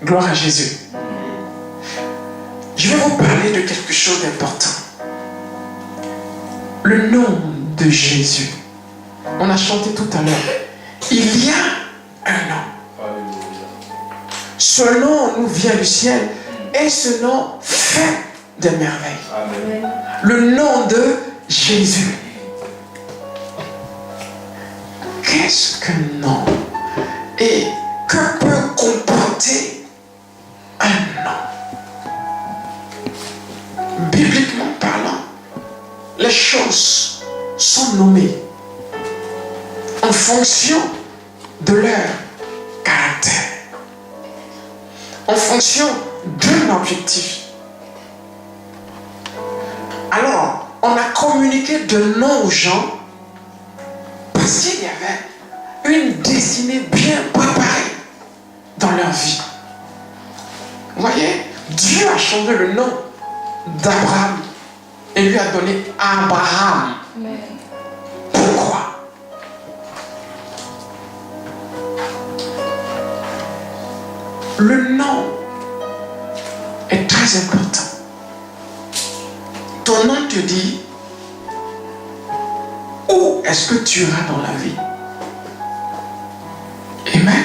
Gloire à Jésus. Je vais vous parler de quelque chose d'important. Le nom de Jésus. On a chanté tout à l'heure. Il y a un nom. Ce nom nous vient du ciel et ce nom fait des merveilles. Amen. Le nom de Jésus. Qu'est-ce qu'un nom? Et que peut comporter un nom? Bibliquement parlant, les choses sont nommées en fonction de leur caractère, en fonction d'un objectif. Alors, on a communiqué de noms aux gens parce qu'il y avait une destinée bien préparée dans leur vie. Vous voyez, Dieu a changé le nom d'Abraham et lui a donné Abraham. Amen. Pourquoi? Le nom est très important. Ton nom te dit où est-ce que tu iras dans la vie. Amen.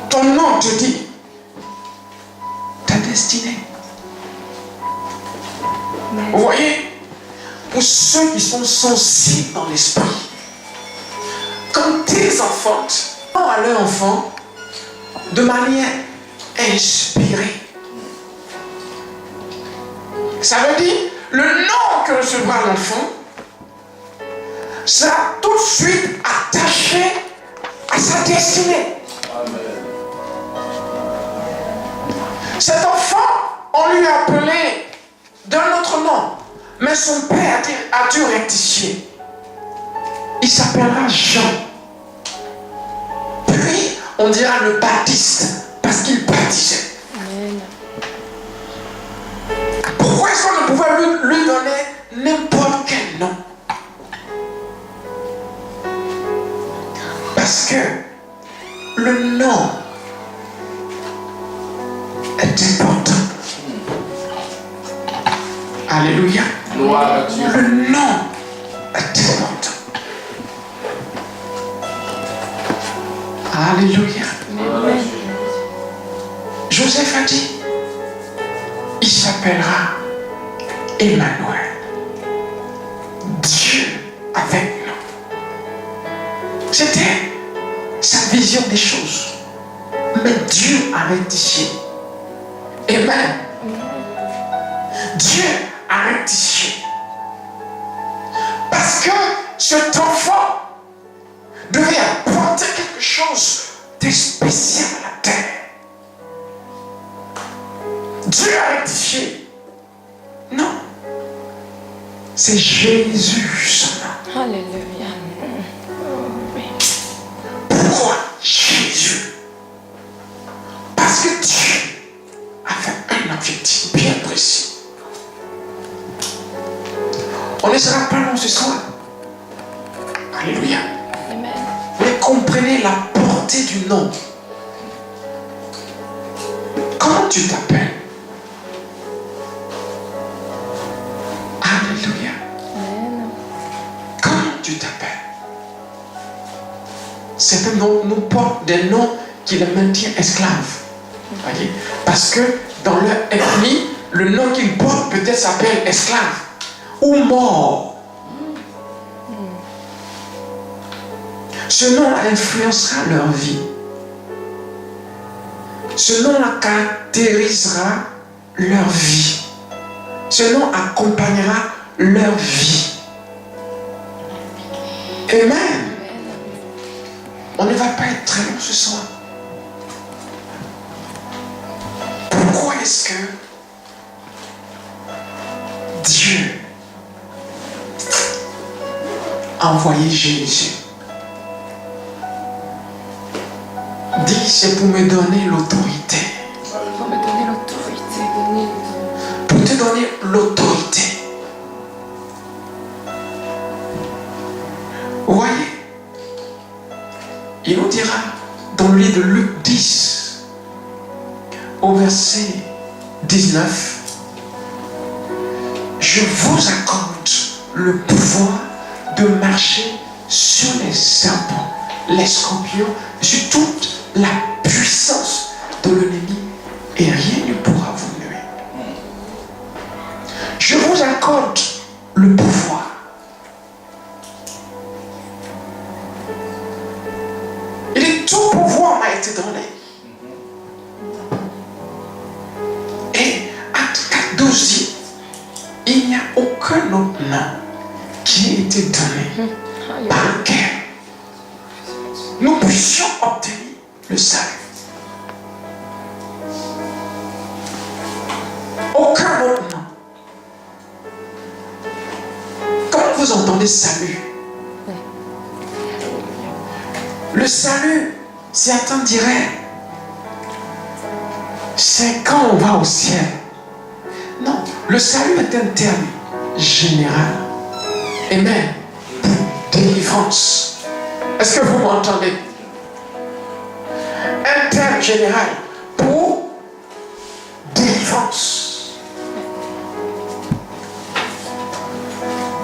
Ton nom te dit ta destinée. Vous voyez, pour ceux qui sont sensibles dans l'esprit, quand tes enfants parlent à leur enfant de manière inspirée, ça veut dire le nom que recevra l'enfant sera tout de suite attaché à sa destinée. Amen. Cet enfant, on lui a appelé d'un autre nom, mais son père a dû rectifier. Il s'appellera Jean. Puis, on dira le baptiste, parce qu'il baptisait. Amen. Pourquoi est-ce qu'on ne pouvait lui donner n'importe quel nom? Parce que le nom est important. Alléluia. Gloire à Dieu. Le nom est important. Alléluia. Amen. Joseph a dit, il s'appellera Emmanuel. Dieu avec nous. C'était sa vision des choses. Mais Dieu a rectifié. Amen. Dieu a rectifié. Parce que cet enfant devait apporter quelque chose de spécial à la terre. Dieu a rectifié. Non. C'est Jésus son nom. Alléluia. Pourquoi Jésus? Parce que Dieu avait un objectif bien précis. On ne sera pas long ce soir. Alléluia. Amen. Mais comprenez la portée du nom. Comment tu t'appelles? Alléluia. Amen. Comment tu t'appelles? Certains nous portent des noms qui les maintiennent esclaves. Voyez? Parce que dans leur ethnie, le nom qu'ils portent peut-être s'appelle esclave ou mort. Ce nom influencera leur vie. Ce nom caractérisera leur vie. Ce nom accompagnera leur vie. Amen. On ne va pas être très long ce soir. Pourquoi est-ce que Dieu a envoyé Jésus? Dis, c'est pour me donner l'autorité. Pour me donner l'autorité. Pour te donner l'autorité. Vous voyez? Il nous dira dans le livre de Luc 10, au verset 19, je vous accorde le pouvoir de marcher sur les serpents, les scorpions, sur toute la puissance de l'ennemi et rien ne pourra vous nuire. Je vous accorde le pouvoir. Il dit tout pouvoir m'a été donné. Et acte 4:12 dit, il n'y a aucun autre nom qui ait été donné par lequel nous puissions obtenir le salut. Aucun autre nom. Comment vous entendez salut? Le salut, certains diraient, c'est quand on va au ciel. Non, le salut est un terme général. Amen. Pour délivrance. Est-ce que vous m'entendez? Un terme général pour délivrance.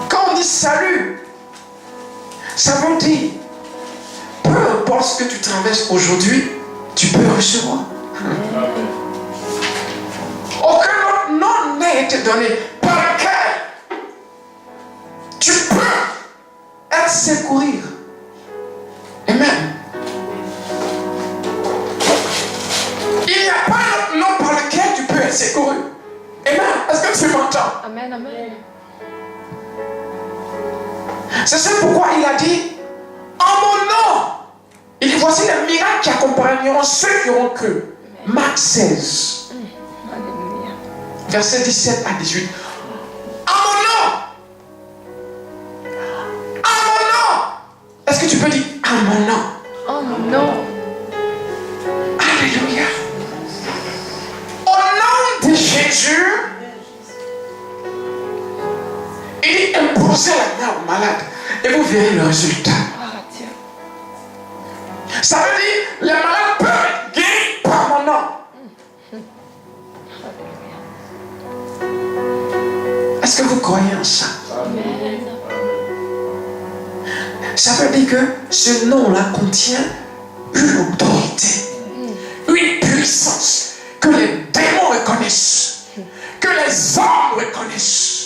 Quand on dit salut, ça veut dire peu importe ce que tu traverses aujourd'hui, tu peux recevoir. Aucun autre nom n'a été donné par lequel tu peux être secourir. Amen. Il n'y a pas d'autre nom par lequel tu peux être secouru. Amen. Est-ce que tu m'entends? Amen, amen. C'est pourquoi il a dit, en mon nom, il dit, voici les miracles qui accompagneront ceux qui auront cru. Marc 16. Alléluia. Versets 17 à 18. En mon nom. En mon nom. Est-ce que tu peux dire en mon nom? Oh mon nom. Alléluia. Au nom de Jésus, il dit imposez la main au malade et vous verrez le résultat. Gloire à Dieu. Ça veut dire les malades peuvent être guéris par mon nom. Est-ce que vous croyez en ça? Amen. Ça veut dire que ce nom-là contient une autorité, une puissance que les démons reconnaissent, que les hommes reconnaissent.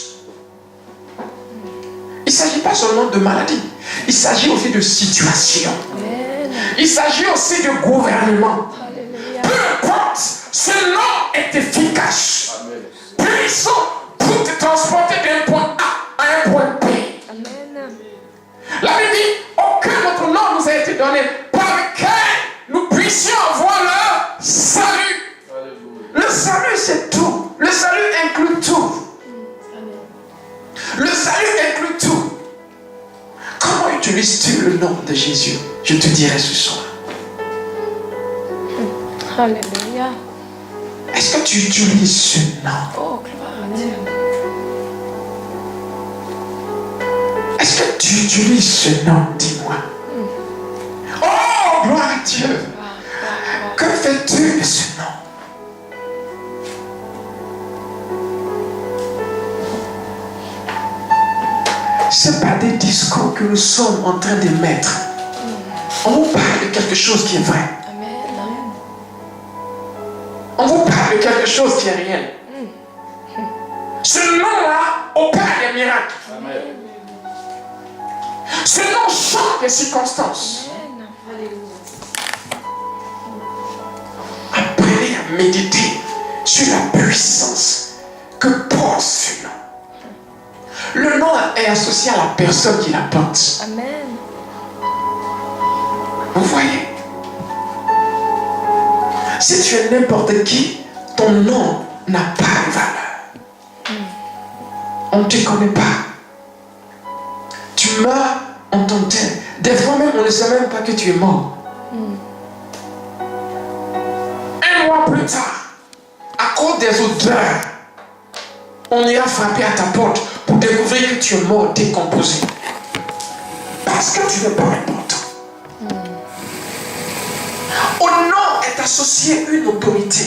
Il ne s'agit pas seulement de maladie, il s'agit aussi de situation. Amen. Il s'agit aussi de gouvernement. Alléluia. Peu importe, ce nom est efficace, puissant pour te transporter d'un point A à un point B. Amen. La Bible dit, aucun autre nom nous a été donné par lequel nous puissions avoir le salut. Le salut, c'est tout. Le salut inclut tout. Le salut inclut tout. Comment utilises-tu le nom de Jésus? Je te dirai ce soir. Alléluia. Est-ce que tu utilises ce nom? Oh, gloire à Dieu. Est-ce que tu utilises ce nom? Dis-moi. Oh, gloire à Dieu. Gloire, Que fais-tu de ce nom? Ce n'est pas des discours que nous sommes en train de mettre. On vous parle de quelque chose qui est vrai. Amen. On vous parle de quelque chose qui est réel. Ce nom-là opère des miracles. Amen. Ce nom change les circonstances. Amen. Alléluia. Apprenez à méditer sur la puissance que porte ce nom. Le nom est associé à la personne qui la porte. Amen. Vous voyez? Si tu es n'importe qui, ton nom n'a pas de valeur. On ne te connaît pas. Tu meurs, on t'enterre. Des fois même, on ne sait même pas que tu es mort. Un mois plus tard, à cause des odeurs, on ira frapper à ta porte pour découvrir que tu es mort, décomposé. Parce que tu n'es pas important. Au nom est associé une autorité.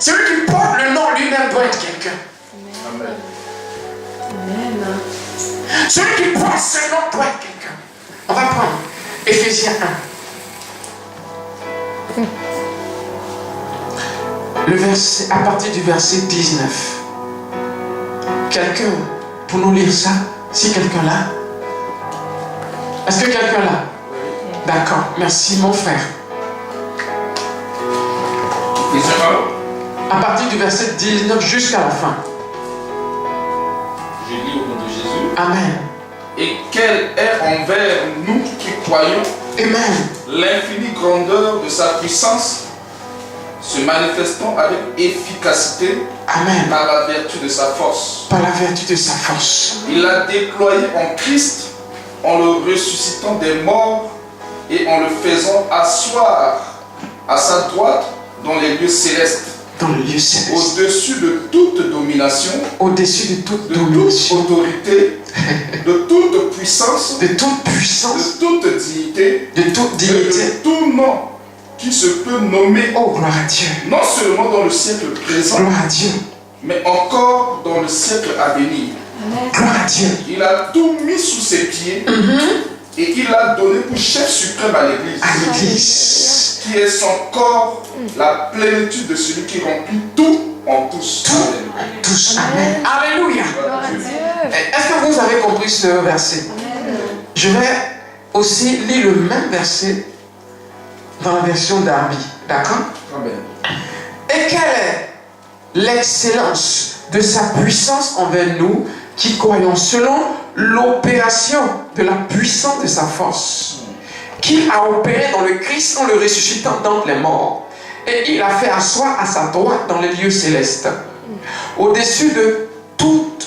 Celui qui porte le nom lui-même doit être quelqu'un. Amen. Amen. Celui qui porte ce nom doit être quelqu'un. On va prendre Éphésiens 1. Le verset, à partir du verset 19. Quelqu'un, pour nous lire ça, si quelqu'un là. Est-ce que quelqu'un là? D'accord, merci mon frère. À partir du verset 19 jusqu'à la fin. Je lis au nom de Jésus. Amen. Et quelle est envers nous qui croyons Amen. l'infinie grandeur de sa puissance, se manifestant avec efficacité Amen. par la vertu de sa force. Par la vertu de sa force. Il l'a déployé en Christ en le ressuscitant des morts et en le faisant asseoir à sa droite dans les lieux célestes, Dans le lieu céleste. au-dessus de toute domination, Au-dessus de toute de toute domination. autorité, de toute puissance, De toute puissance. de toute dignité, De toute et dignité. de tout nom qui se peut nommer, Oh, gloire à Dieu. non seulement dans le siècle présent, Gloire à Dieu. mais encore dans le siècle à venir. Gloire à Dieu. Il a tout mis sous ses pieds et il l'a donné pour chef suprême à l'Église, À l'église. qui est son corps, la plénitude de celui qui remplit tout en tous. Tout. Tous. Amen. Alléluia. Gloire à Dieu. Est-ce que vous avez compris ce verset? Je vais aussi lire le même verset dans la version d'Arby. D'accord? Amen. Et quelle est l'excellence de sa puissance envers nous qui croyons selon l'opération de la puissance de sa force qu'il a opéré dans le Christ en le ressuscitant d'entre les morts et il a fait asseoir à sa droite dans les lieux célestes au-dessus de toute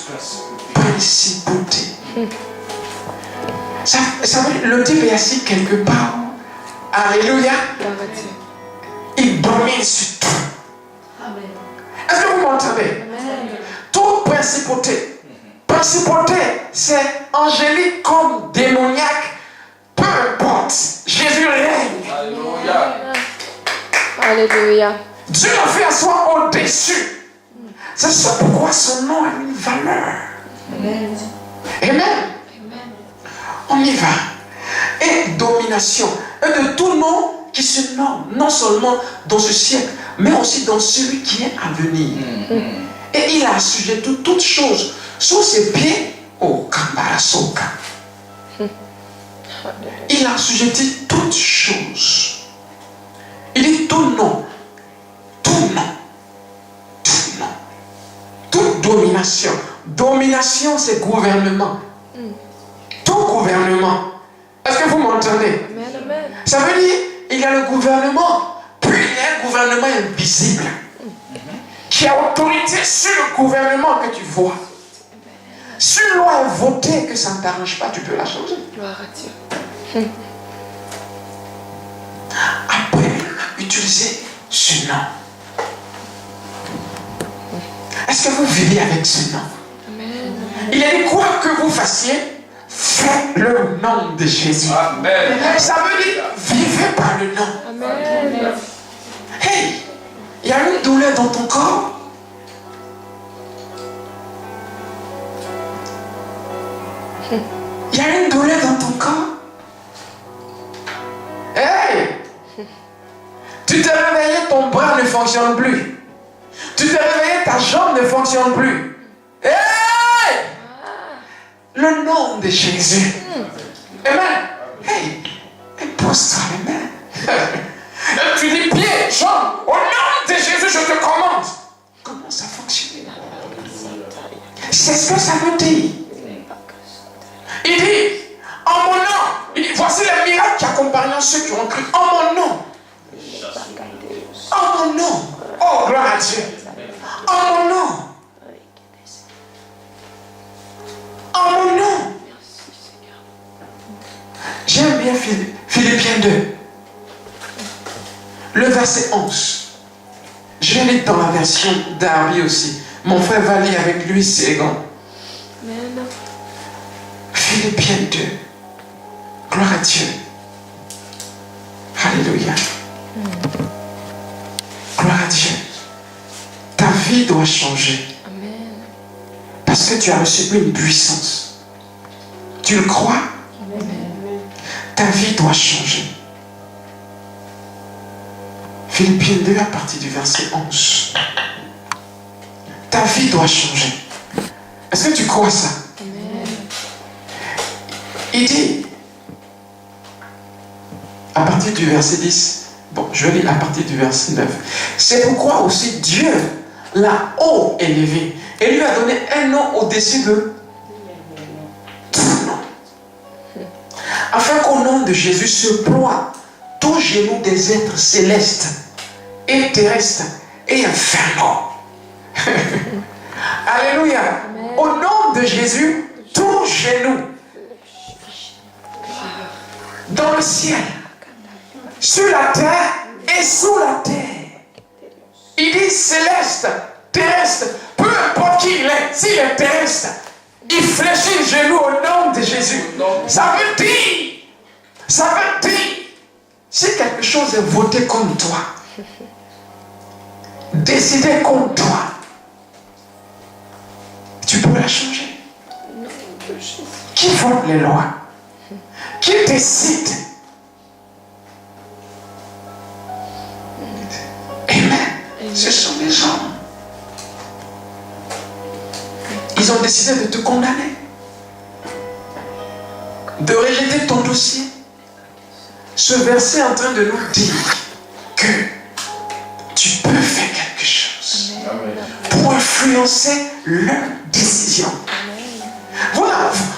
principauté. Ça veut dire, le type est assis quelque part. Alléluia. Gloire à Dieu. Il domine sur tout. Amen. Est-ce que vous m'entendez? Amen. Toute principauté. Principauté, c'est angélique comme démoniaque. Peu importe. Jésus règne. Alléluia. Alléluia. Dieu l'a fait asseoir au-dessus. C'est ça pourquoi son nom a une valeur. Amen. Amen. Amen. On y va. Et domination. Et de tout nom qui se nomme, non seulement dans ce siècle, mais aussi dans celui qui est à venir. Et il a assujetti toutes choses sous ses pieds au Kambarasoka. Il a assujetti toutes choses. Il dit tout nom, tout nom, tout nom, toute domination. Domination, c'est gouvernement. Tout gouvernement. Est-ce que vous m'entendez? Amen. Amen. Ça veut dire, il y a le gouvernement, puis il y a un gouvernement invisible qui a autorité sur le gouvernement que tu vois. Si une loi est votée que ça ne t'arrange pas, tu peux la changer. Gloire à Dieu. Après, utilisez ce nom. Est-ce que vous vivez avec ce nom? Amen. Il a dit quoi que vous fassiez, faites le nom de Jésus. Amen. Ça veut dire, vivez par le nom. Amen. Hey, il y a une douleur dans ton corps. Il y a une douleur dans ton corps. Hey! Tu t'es réveillé, ton bras ne fonctionne plus. Tu t'es réveillé, ta jambe ne fonctionne plus. Hey! Le nom de Jésus. Amen. Hey! Impose-toi, amen. Et tu dis pied, jambe, au nom de Jésus, je te commande. Comment ça fonctionne? C'est ce que ça veut dire. Il dit, en mon nom, il dit, voici les miracles qui accompagnent ceux qui ont cru. En mon nom. En mon nom. Oh, gloire à Dieu. En mon nom. En mon nom. J'aime bien Philippiens 2. Le verset 11. Je vais lire dans la version d'Arby aussi. Mon frère va lire avec lui, c'est grand. Amen. Philippiens 2. Gloire à Dieu. Alléluia. Gloire à Dieu. vie doit changer. Amen. Parce que tu as reçu une puissance. Tu le crois? Ta vie doit changer. Philippiens 2 à partir du verset 11. Ta vie doit changer. Est-ce que tu crois ça? Amen. Il dit, à partir du verset 10, bon, je vais lire à partir du verset 9. C'est pourquoi aussi Dieu l'a haut élevé et lui a donné un nom au-dessus de tout nom. Afin qu'au nom de Jésus se ploie tout genou des êtres célestes et terrestres et infernaux. Alléluia. Amen. Au nom de Jésus, tout genou dans le ciel, sur la terre et sous la terre. Il dit céleste, terrestre, peu importe qui il est, s'il est terrestre, il fléchit le genou au nom de Jésus. Ça veut dire, si quelque chose est voté contre toi, décidé contre toi, tu peux la changer. Qui vote les lois? Qui décide? Amen. Ce sont les hommes. Ils ont décidé de te condamner, de rejeter ton dossier. Ce verset est en train de nous dire que tu peux faire quelque chose pour influencer leur décision.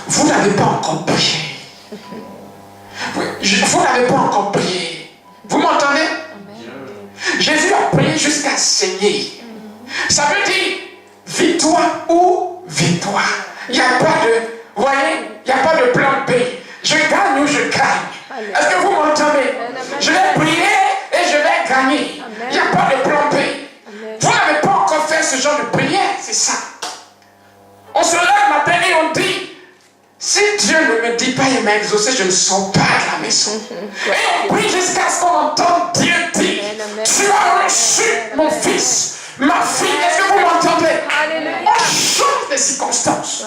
Vous n'avez pas encore prié. Vous n'avez pas encore prié. Vous m'entendez? Jésus a prié jusqu'à saigner. Ça veut dire victoire ou victoire. Il n'y a pas de, vous voyez, il n'y a pas de plan B. Je gagne ou je gagne. Est-ce que vous m'entendez? Je vais prier et je vais gagner. Il n'y a pas de plan B. Vous n'avez pas encore fait ce genre de prière, c'est ça. On se lève matin et on dit, si Dieu ne me dit pas il m'a exaucé, je ne sors pas de la maison. Et on prie jusqu'à ce qu'on entende Dieu dire, tu as reçu mon fils, ma fille. Est-ce que vous m'entendez? On change les circonstances.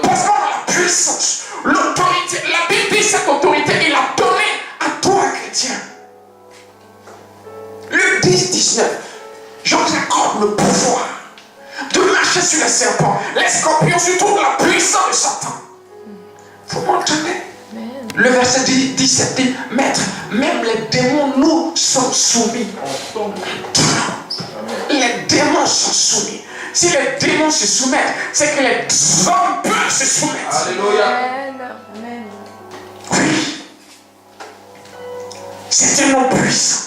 Parce qu'on a la puissance, l'autorité. La Bible dit cette autorité, il a donné à toi, chrétien. Luc 10, 19. Je vous accorde le pouvoir de marcher sur les serpents, les scorpions, sur toute la puissance de Satan. Vous m'entendez? Le verset 17 dit, Maître, même les démons nous sont soumis. Les démons sont soumis. Si les démons se soumettent, c'est que les hommes peuvent se soumettre. Alléluia. Amen. Oui. C'est un nom puissant.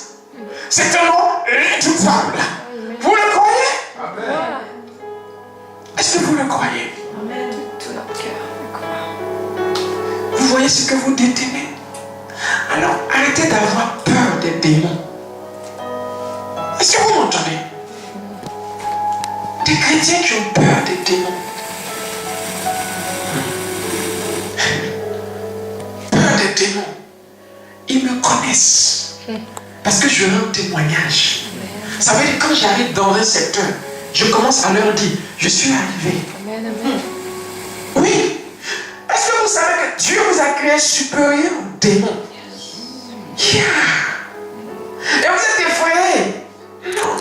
C'est un nom redoutable. Vous le croyez? Amen. Est-ce que vous le croyez? Amen. Tout notre cœur, le croire. Vous voyez ce que vous détenez? Alors, arrêtez d'avoir peur des démons. Est-ce que vous m'entendez? Des chrétiens qui ont peur des démons. Peur des démons. Ils me connaissent. Parce que je rends témoignage. Ça veut dire que quand j'arrive dans un secteur, je commence à leur dire, je suis arrivé. Amen, amen. Oui. Est-ce que vous savez que Dieu vous a créé supérieur aux démons? Yeah. Et vous êtes effrayés? Non.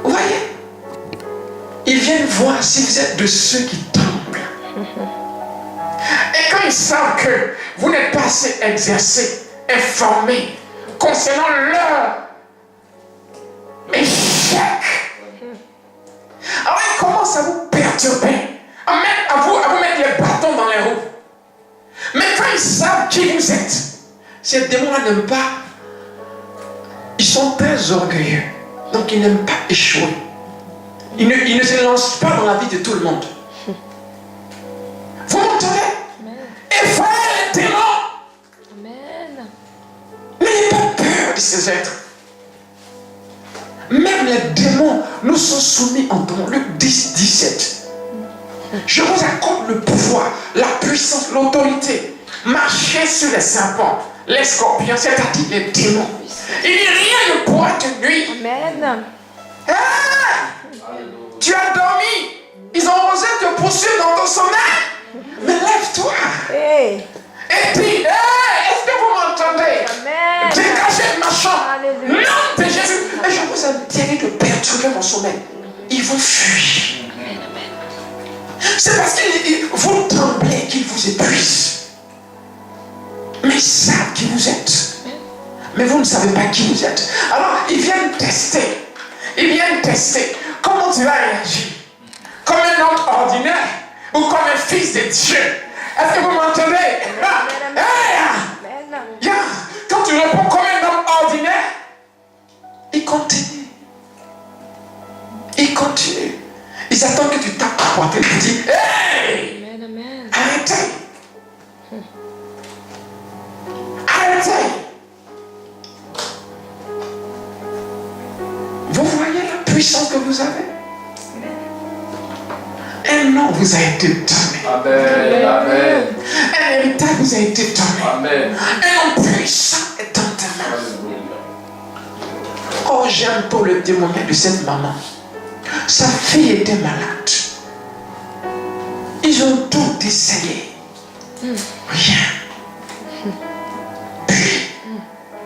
Vous voyez? Ils viennent voir si vous êtes de ceux qui tremblent. Et quand ils savent que vous n'êtes pas assez exercé, informé concernant leur échec, alors ils commencent à vous perturber, à vous mettre les bâtons dans les roues. Mais quand ils savent qui vous êtes, ces démons-là n'aiment pas. Ils sont très orgueilleux. Donc ils n'aiment pas échouer. Ils ne se lancent pas dans la vie de tout le monde. Vous m'entendez? Effrayez les démons. Amen. N'ayez pas peur de ces êtres. Même les démons nous sont soumis en ton. Luc 10, 17. Je vous accorde le pouvoir, la puissance, l'autorité. Marchez sur les serpents, les scorpions, c'est-à-dire les démons. Il n'y a rien ne pourra te nuire. Amen. Ah! Tu as dormi. Ils ont osé te poursuivre dans ton sommeil. Mais lève-toi. Hey. Et dis, hey, est-ce que vous m'entendez? Amen. Dégagez de ma chambre. Alléluia. Non de Jésus. Et je vous interdis de perturber mon sommeil. Ils vont fuir. C'est parce que vous tremblez qu'ils vous épuisent. Mais ils savent qui vous êtes. Mais vous ne savez pas qui vous êtes. Alors, ils viennent tester. Ils viennent tester. Comment tu vas réagir? Comme un homme ordinaire ou comme un fils de Dieu? Est-ce que vous m'entendez? Quand tu réponds comme un homme ordinaire, il continue. Il continue. Ils attendent que tu tapes ta poitrine et tu dis, hey! Amen, amen. Arrêtez! Arrêtez! Vous voyez la puissance que vous avez? Un nom vous a été donné. Amen. Amen. Un héritage vous a été donné. Amen. Un homme puissant est dans ta main. Oh, j'aime pour le témoignage de cette maman. Sa fille était malade. Ils ont tout essayé. Rien. Puis,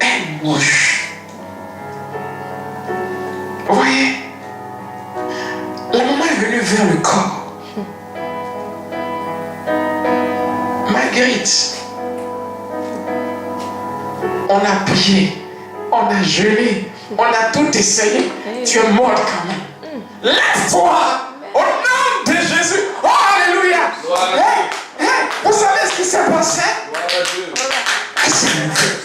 elle mourut. Vous voyez, la maman est venue vers le corps. Marguerite, on a prié, on a jeûné, on a tout essayé. Tu es morte quand même. Lève-toi au nom de Jésus. Oh, alléluia. Hey, vous savez ce qui s'est passé? Elle s'est levée.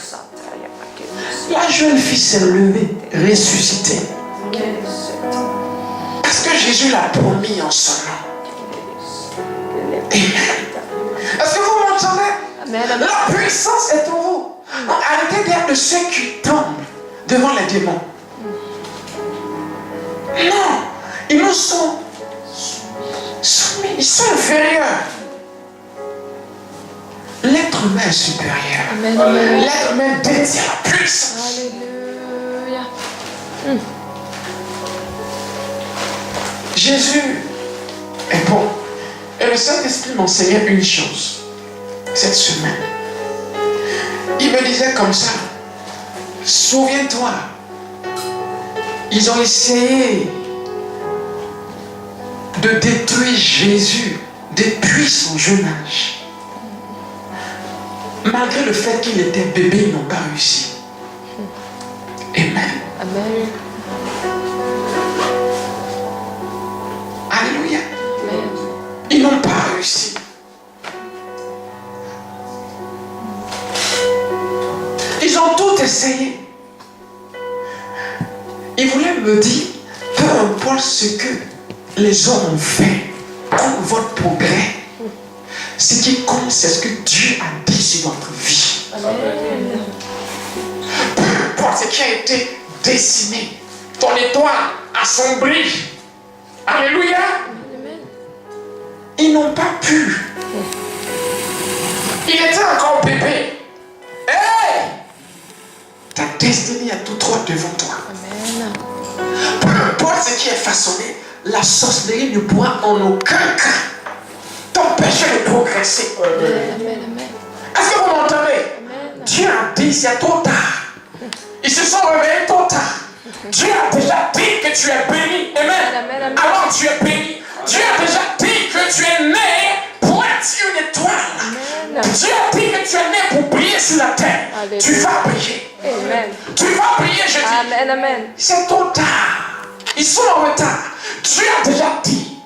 La jeune fille s'est levée, ressuscitée. Parce que Jésus l'a promis en son nom. Amen. Est-ce que vous m'entendez? La puissance est en vous. Donc, arrêtez d'être de ceux qui tombent devant les démons. Non, ils nous sont soumis, ils sont inférieurs. L'être humain est supérieur. Amen. L'être humain détient la puissance. Alléluia. Jésus est bon. Et le Saint-Esprit m'enseignait une chose cette semaine. Il me disait comme ça, souviens-toi, ils ont essayé de détruire Jésus depuis son jeune âge. Malgré le fait qu'il était bébé, ils n'ont pas réussi. Amen. Amen. Alléluia. Amen. Ils n'ont pas réussi. Ils ont tout essayé. Ils voulaient me dire, peu importe ce que les hommes ont fait contre votre progrès, ce qui compte, c'est ce que Dieu a dit sur votre vie. Amen. Peu importe ce qui a été dessiné, ton étoile assombrie. Alléluia. Amen. Ils n'ont pas pu. Il était encore bébé. Hey! Ta destinée est tout droit devant toi. Amen. Peu importe ce qui est façonné, la sorcellerie ne pourra en aucun cas t'empêcher de progresser. Amen. Amen. Est-ce que vous m'entendez? Amen. Dieu a dit c'est trop tard. Ils se sont réveillés trop tard. Dieu a déjà dit que tu es béni. Amen. Amen, amen. Alors tu es béni. Dieu a déjà dit que tu es né pour être une étoile. Amen. Dieu a dit que tu es né pour briller sur la terre. Alléluia. Tu vas briller. Amen. Tu vas briller, je dis. Amen. Amen. C'est trop tard. Ils sont en retard. Dieu a déjà dit.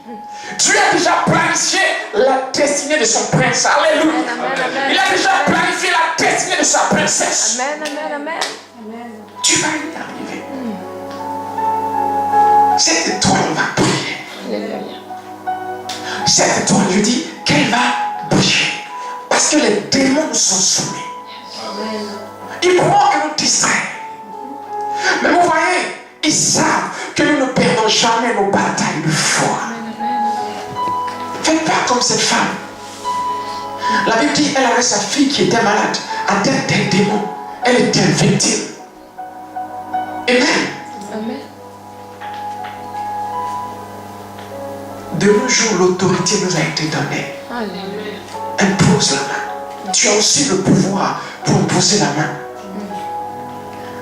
Dieu a déjà planifié la destinée de son prince. Alléluia. Amen, amen. Il a déjà planifié la destinée de sa princesse. Amen. Amen. Amen. Tu vas y arriver. Cette étoile va briller. Alléluia. Cette étoile, je dis qu'elle va briller. Parce que les démons nous sont soumis. Ils pourront que nous distraire. Mais vous voyez, ils savent que nous ne perdons jamais nos batailles de foi. Faites pas comme cette femme. La Bible dit qu'elle avait sa fille qui était malade, atteinte d'un démon. Elle était victime. Amen. Amen. De nos jours, l'autorité nous a été donnée. Alléluia. Impose la main. Tu as aussi le pouvoir pour imposer la main.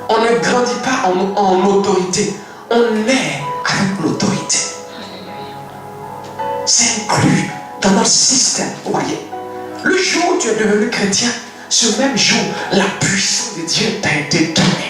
On ne grandit pas en autorité. On naît avec l'autorité. C'est inclus dans notre système. Vous voyez, le jour où tu es devenu chrétien, ce même jour, la puissance de Dieu t'a été donnée.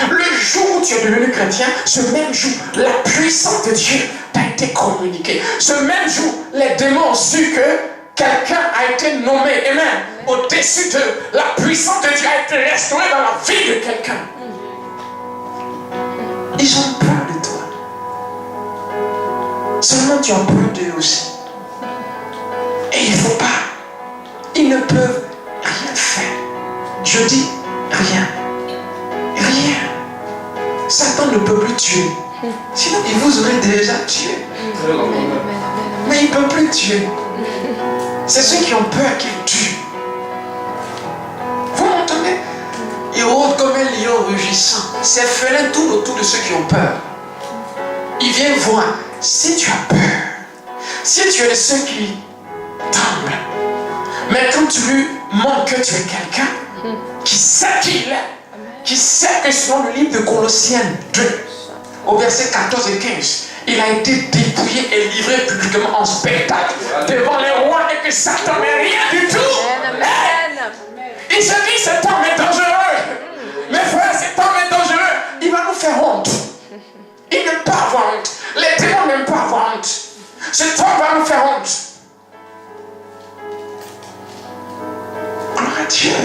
Le jour où tu es devenu chrétien, ce même jour, la puissance de Dieu t'a été communiquée. Ce même jour, les démons ont su que quelqu'un a été nommé. Amen. Au-dessus de la puissance de Dieu a été restaurée dans la vie de quelqu'un. Ils ont peur de toi. Seulement tu as peur d'eux aussi. Et il ne faut pas. Ils ne peuvent rien faire. Je dis rien. Rien. Satan ne peut plus tuer. Sinon, il vous aurait déjà tué. Mais il ne peut plus tuer. C'est ceux qui ont peur qui tuent. Vous m'entendez? Il rôde comme un lion rugissant. Ces félins tournent autour de ceux qui ont peur. Ils viennent voir. Si tu as peur, si tu es de ceux qui tremblent, mais quand tu lui montres que tu es quelqu'un qui sait qui il est, qui sait que selon le livre de Colossiens 2, au verset 14 et 15, il a été dépouillé et livré publiquement en spectacle devant les rois et que Satan n'est rien du tout. Il se dit cet homme est dangereux. Mes frères, cet homme est dangereux. Il va nous faire honte. Il n'aime pas avoir honte. Les démons n'aiment pas avoir honte. Cet homme va nous faire honte. Gloire à Dieu.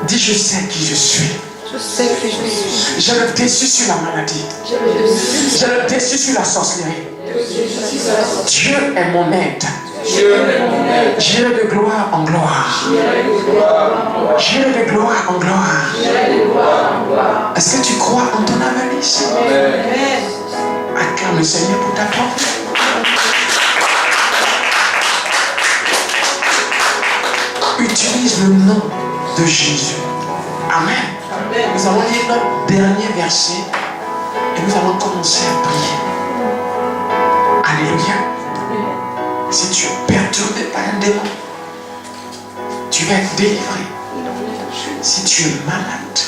Dis, je sais qui je suis. Je sais que je suis. J'ai le dessus sur la maladie. J'ai le dessus sur la sorcellerie. Dieu est mon aide. J'irai de gloire en gloire. J'irai de gloire en gloire. Est-ce que tu crois en ton avenir? Acclame le Seigneur pour ta gloire. Utilise le nom de Jésus. Amen. Nous allons lire notre dernier verset et nous allons commencer à prier. Alléluia. Si tu es perturbé par un démon, tu vas être délivré. Si tu es malade,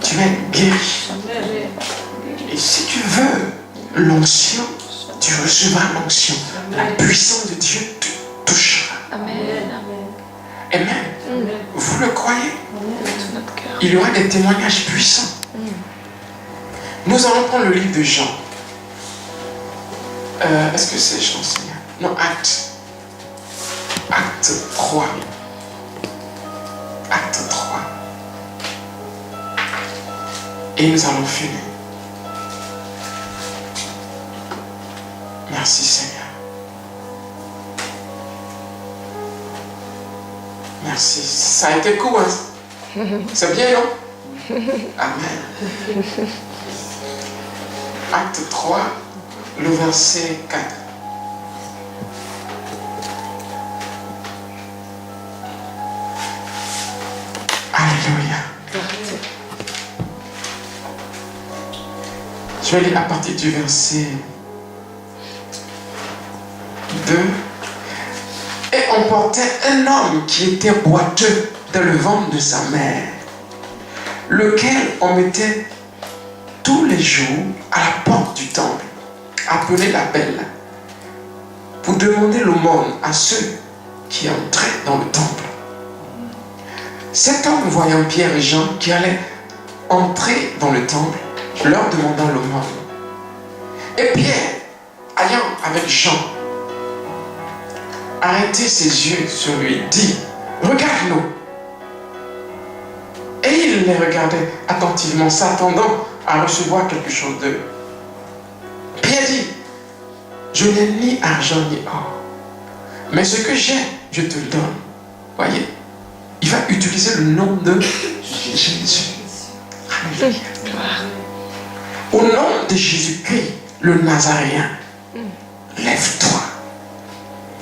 tu vas être guéri. Et si tu veux l'onction, tu recevras l'onction. La puissance de Dieu te touchera. Amen. Amen. Vous le croyez? Il y aura des témoignages puissants. Nous allons prendre le livre de Jean. Est-ce que c'est Jean, Seigneur? Non, Acte 3. Acte 3. Et nous allons finir. Merci Seigneur. Merci. Ça a été court, hein? C'est bien, non? Amen. Acte 3, le verset 4. Alléluia. Je vais lire à partir du verset 2. Et on portait un homme qui était boiteux dans le ventre de sa mère, lequel on mettait tous les jours à la porte du temple, appelé la Belle, pour demander l'aumône à ceux qui entraient dans le temple. Cet homme, voyant Pierre et Jean qui allaient entrer dans le temple, leur demanda l'aumône. Et Pierre, ayant avec Jean arrêté ses yeux sur lui, dit: regarde-nous. Et il les regardait attentivement, s'attendant à recevoir quelque chose d'eux. Pierre dit: je n'ai ni argent ni or, mais ce que j'ai, je te le donne. Voyez, il va utiliser le nom de Jésus. Alléluia. Au nom de Jésus-Christ, le Nazaréen, lève-toi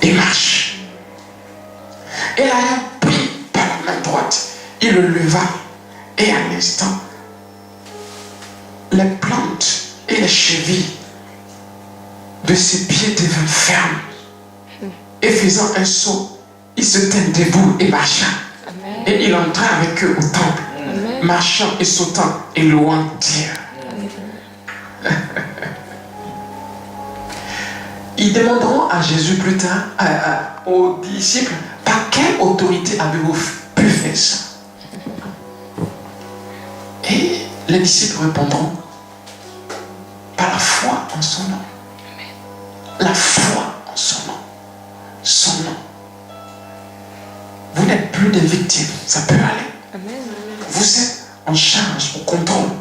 et marche. Et l'ayant pris par la main droite, il le leva et à l'instant, les plantes et les chevilles de ses pieds devinrent fermes. Et faisant un saut, il se tint debout et marcha. Amen. Et il entra avec eux au temple, Amen. marchant et sautant et louant Dieu. Ils demanderont à Jésus plus tard, aux disciples, par quelle autorité avez-vous pu faire ça? Et les disciples répondront, par la foi en son nom. La foi en son nom. Son nom. Vous n'êtes plus des victimes, ça peut aller. Amen. Vous êtes en charge, au contrôle.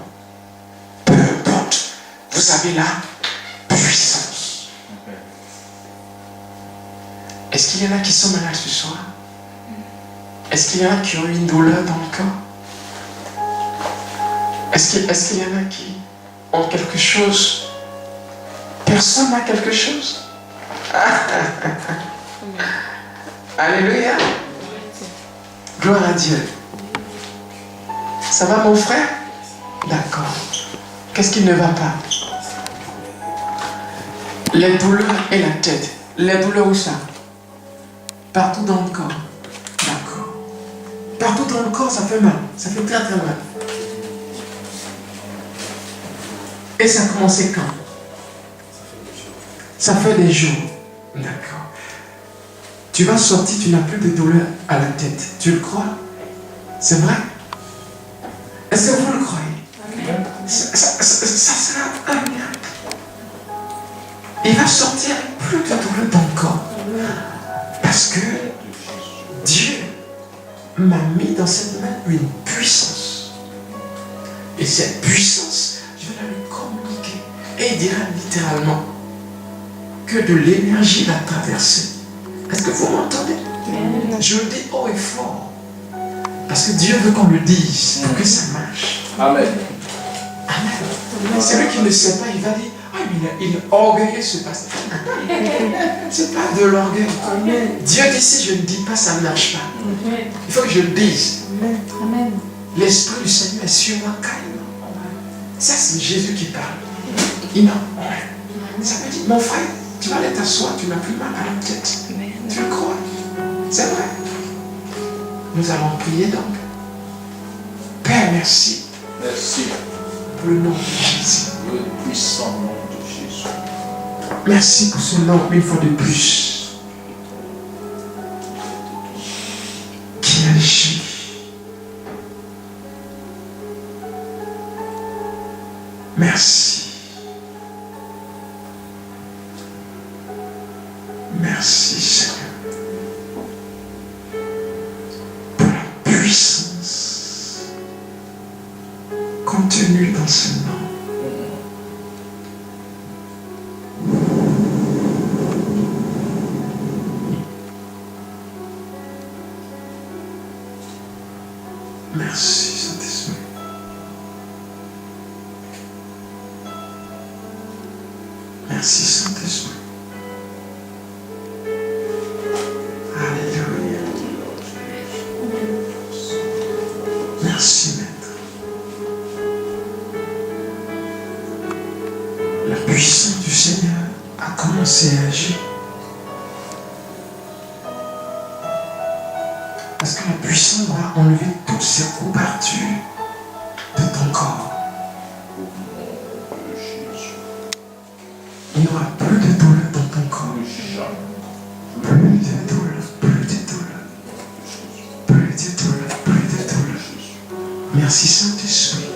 Peu importe, vous avez la puissance. Est-ce qu'il y en a qui sont malades ce soir? Est-ce qu'il y en a qui ont eu une douleur dans le corps? Est-ce qu'il y en a qui ont quelque chose? Personne n'a quelque chose? Alléluia. Gloire à Dieu. Ça va mon frère? D'accord. Qu'est-ce qui ne va pas? Les douleurs et la tête. Les douleurs où ça? Partout dans le corps. D'accord. Partout dans le corps, ça fait mal. Ça fait très très mal. Et ça a commencé quand? Ça fait des jours. D'accord. Tu vas sortir, tu n'as plus de douleur à la tête. Tu le crois? C'est vrai? Est-ce que vous le croyez? Amen. Ça sera un miracle. Il va sortir avec plus de douleur dans le corps. Parce que Dieu m'a mis dans cette main une puissance. Et cette puissance, je vais la lui communiquer. Et il dira littéralement que de l'énergie va traverser. Est-ce que vous m'entendez? Je le dis haut et fort. Parce que Dieu veut qu'on le dise pour que ça marche. Amen. Amen. Celui qui ne sait pas, il va dire, ah, il est orgueilleux ce pasteur. C'est pas de l'orgueil. Dieu dit, si je ne dis pas, ça ne marche pas. Il faut que je le dise. Amen. L'Esprit du Seigneur est sur moi carrément. Ça, c'est Jésus qui parle. Il m'a. Ça veut dire, mon frère, tu vas aller t'asseoir, tu n'as plus mal à la tête. Tu le crois? C'est vrai. Nous allons prier donc. Père, merci Merci. pour le nom de Jésus. Le puissant nom de Jésus. Merci pour ce nom, une fois de plus, qui agit. Merci. Merci, Seigneur, pour la puissance contenue dans ce nom. Merci, Saint-Esprit. Merci, Saint-Esprit. Alléluia. Merci, Maître. La puissance du Seigneur a commencé à agir. Parce que la puissance va enlever toutes ces couvertures de ton corps. Il n'y aura plus de douleur dans ton corps. Plus de douleur, plus de douleur. Plus de douleur, plus de douleur. Merci Saint-Esprit.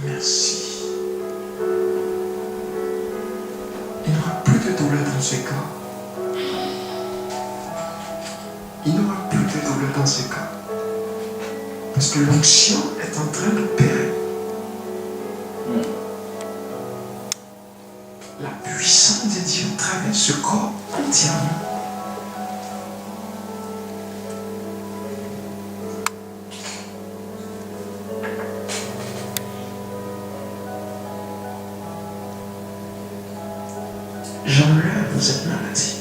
Merci. Il n'y aura plus de douleur dans ce corps. Il n'y aura plus de douleur dans ce corps. Parce que l'onction est en train d'opérer. La puissance de Dieu traverse ce corps entièrement. J'enlève cette maladie.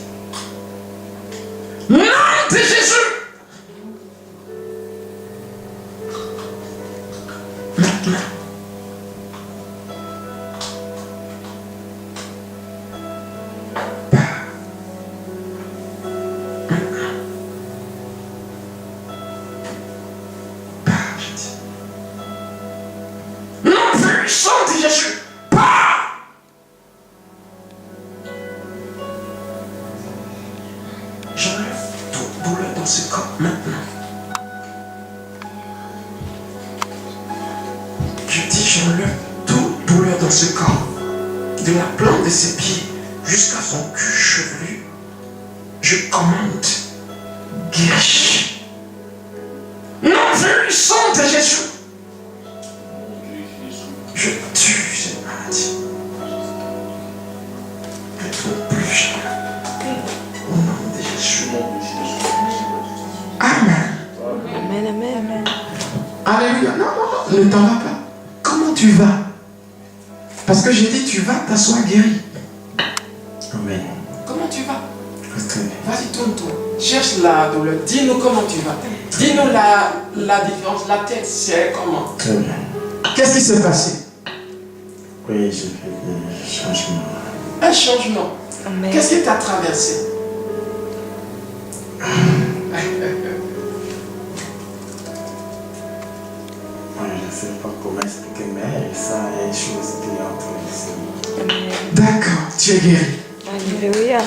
sang de Jésus, pars. J'enlève toute douleur dans ce corps maintenant. Je dis, j'enlève toute douleur dans ce corps. De la plante de ses pieds jusqu'à son cul chevelu. Je commande, guéris. Non, puissant de Jésus. Je tue cette maladie. Ne trouve plus jamais. Au nom de Jésus. Amen. Amen, amen, amen. Alléluia. Non, non, non, ne t'en va pas. Comment tu vas? Parce que j'ai dit, tu vas t'asseoir guéri. Amen. Comment tu vas? Très bien. Vas-y, tourne-toi. Cherche la douleur. Dis-nous comment tu vas. Dis-nous la différence. La tête, c'est comment? Très bien. Qu'est-ce qui s'est passé? Oui, j'ai fait des changements. Un changement. Amen. Qu'est-ce qui t'a traversé? Moi, je ne sais pas comment expliquer, mais ça est une chose qui est entre ici. Amen. D'accord, tu es guéri. Alléluia.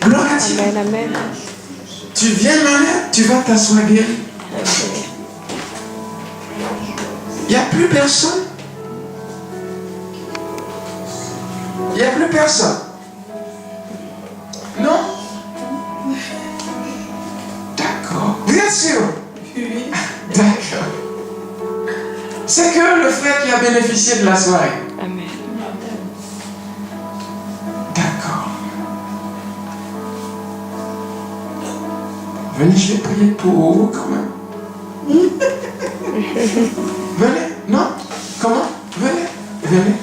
Gloire à Dieu. Amen, amen. Tu viens malade, tu vas t'asseoir guéri. Alléluia. Il n'y a plus personne. Il n'y a plus personne. Non? D'accord. Vous êtes sûr? Oui. D'accord. C'est que le frère qui a bénéficié de la soirée. Amen. D'accord. Venez, je vais prier pour vous quand même. Venez. Non? Comment? Venez. Venez.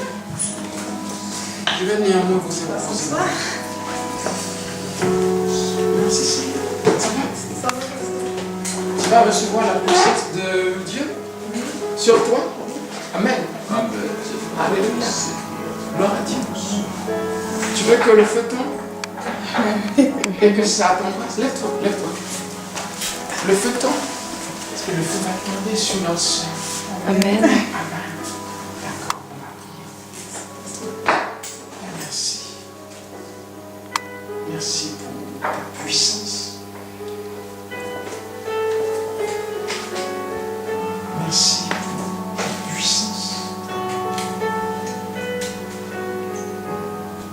Je vais néanmoins vous imposer. Merci Seigneur. Ça va? Tu vas recevoir la puissance de Dieu sur toi. Amen. Alléluia. Gloire à Dieu. Tu veux que le feu tombe? Et que ça t'embrasse. Lève-toi, lève-toi. Le feu tombe. Parce que le feu va tomber sur notre sein. Amen. Amen. D'accord, on va prier. Merci. Merci pour ta puissance. Merci pour ta puissance.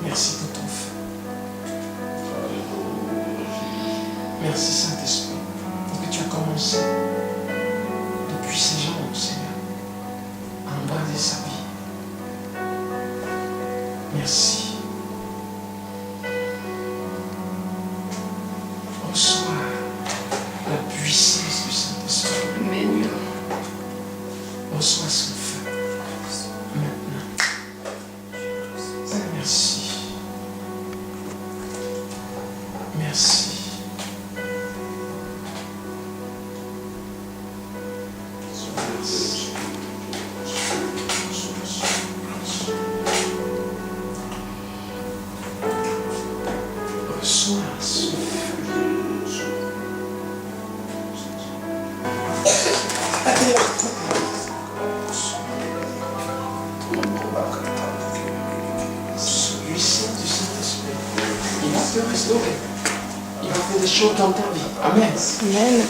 Merci pour ton feu. Merci Saint-Esprit pour que tu as commencé depuis ces jours, Seigneur, à embraser sa vie. Merci. Reçois la puissance du Saint-Esprit. Amen. Reçois son feu. Maintenant. Merci. Merci. Reçois son feu. Puissance du Saint-Esprit. Il va te restaurer. Il va faire des choses dans ta vie. Amen. Amen.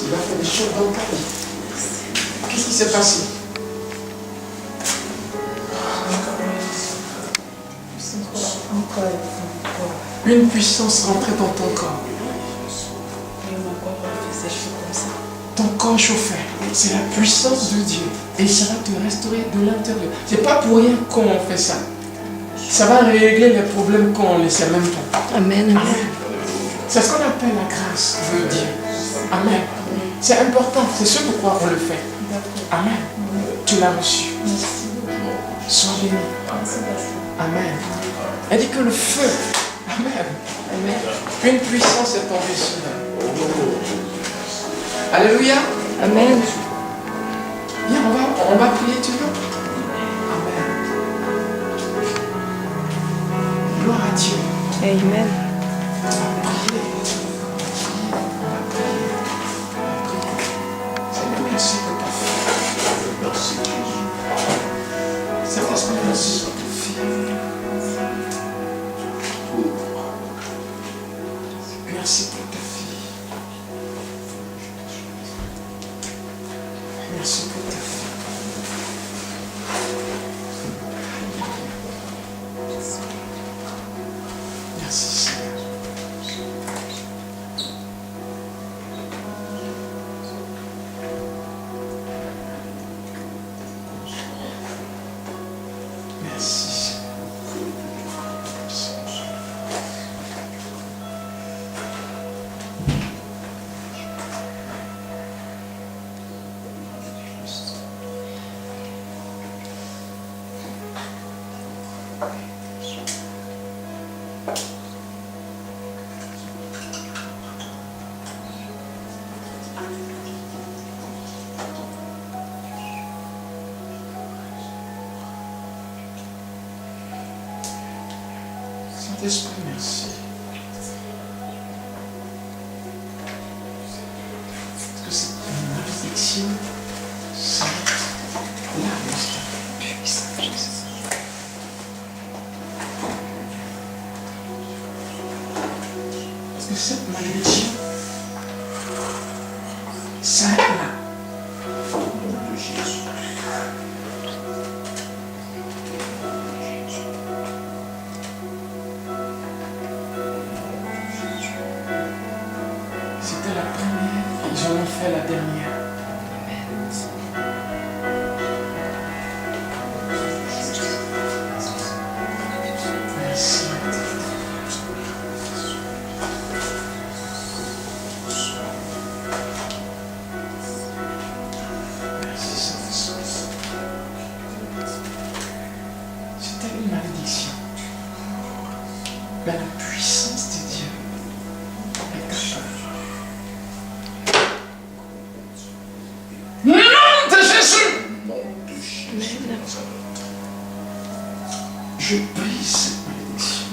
Il va faire des choses dans ta vie. Qu'est-ce qui s'est passé? Une puissance rentrée dans ton corps. Ton corps chauffait. C'est la puissance de Dieu. Et ça va te restaurer de l'intérieur. C'est pas pour rien qu'on fait ça. Ça va régler les problèmes qu'on ne sait même pas. Amen. Amen. C'est ce qu'on appelle la grâce de Dieu. Amen. C'est important. C'est ce pourquoi on le fait. Amen. Tu l'as reçu. Sois béni. Amen. Elle dit que le feu. Amen. Amen. Une puissance est tombée sur elle. Alléluia. Amen. Viens, on va prier, tu veux? Amen. Gloire à Dieu. Amen. On va prier. On va prier. Seigneur, merci de ta feu. Merci pour ta fille. Merci pour ta fille. Merci Seigneur. Merci Seigneur. Saint-Esprit, merci. Parce que c'est une malédiction sainte, large, puissante, Jésus. Parce que cette malédiction s'arrête-là. Au nom de Jésus. C'était la première, ils en ont fait la dernière. Merci. Merci, Saint-Esprit. C'était une malédiction. Mais la puissance de Dieu est capable. Nom de Jésus! Je brise cette malédiction.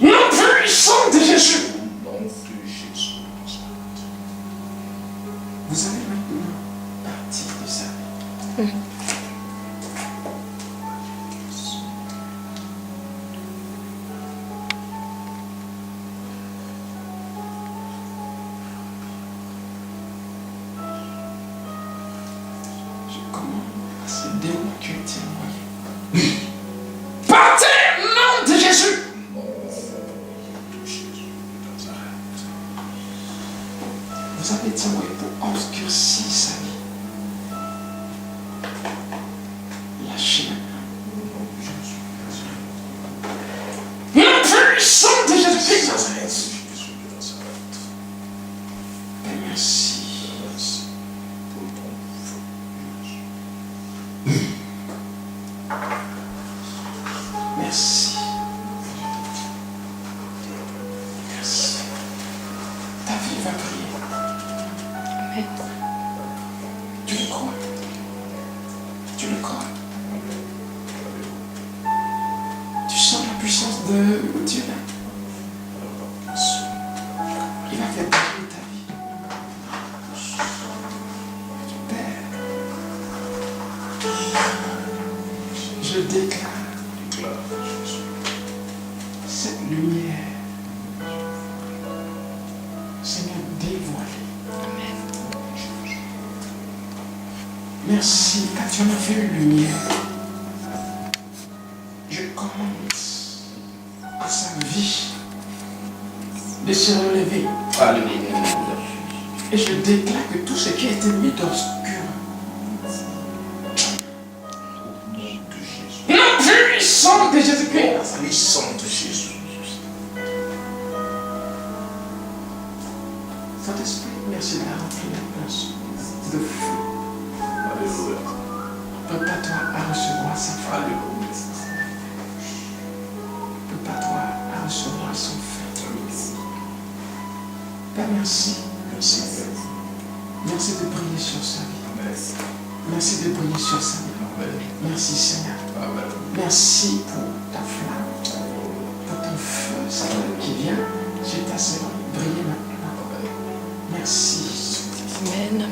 Nom puissant de Jésus! Vous allez maintenant partir de sa vie. Je commande à ce démon qui a été envoyé. Partez, nom de Jésus! Vous avez été envoyé pour obscurcir sa vie. Lâchez maintenant. Nom puissant de Jésus-Christ! Père, merci. Merci. Merci. Ta vie va briller. Amen. Tu le crois? Tu le crois? Tu sens la puissance de Dieu là? Il va faire briller ta vie. Père, je déclare cette lumière, Seigneur, dévoilée. Amen. Merci, car tu en as fait une lumière. Je commande à sa vie de se relever. Alléluia. Et je déclare que tout ce qui a été mis d'obscur, nom puissant de Jésus-Christ, Puissant de Jésus. Saint-Esprit, merci de la remplir la place de feu. Alléluia. Prépare-toi à recevoir sa femme. Alléluia. Prépare-toi à recevoir son feu. Père, merci. Merci, Père. Merci de briller sur sa vie. Amen. Merci de briller sur sa vie. Amen. Merci Seigneur. Amen. Merci pour ta flamme, pour ton feu, Seigneur, qui vient sur ta servante. Briller maintenant. Merci. Amen.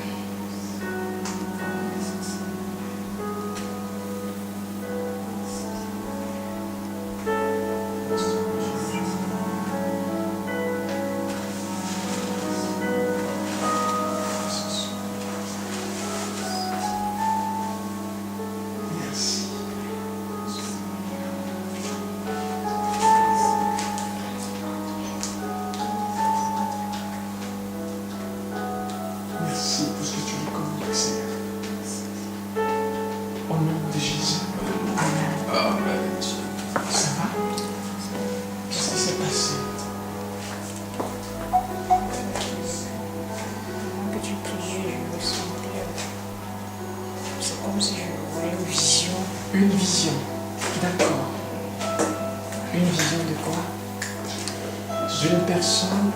d'une personne,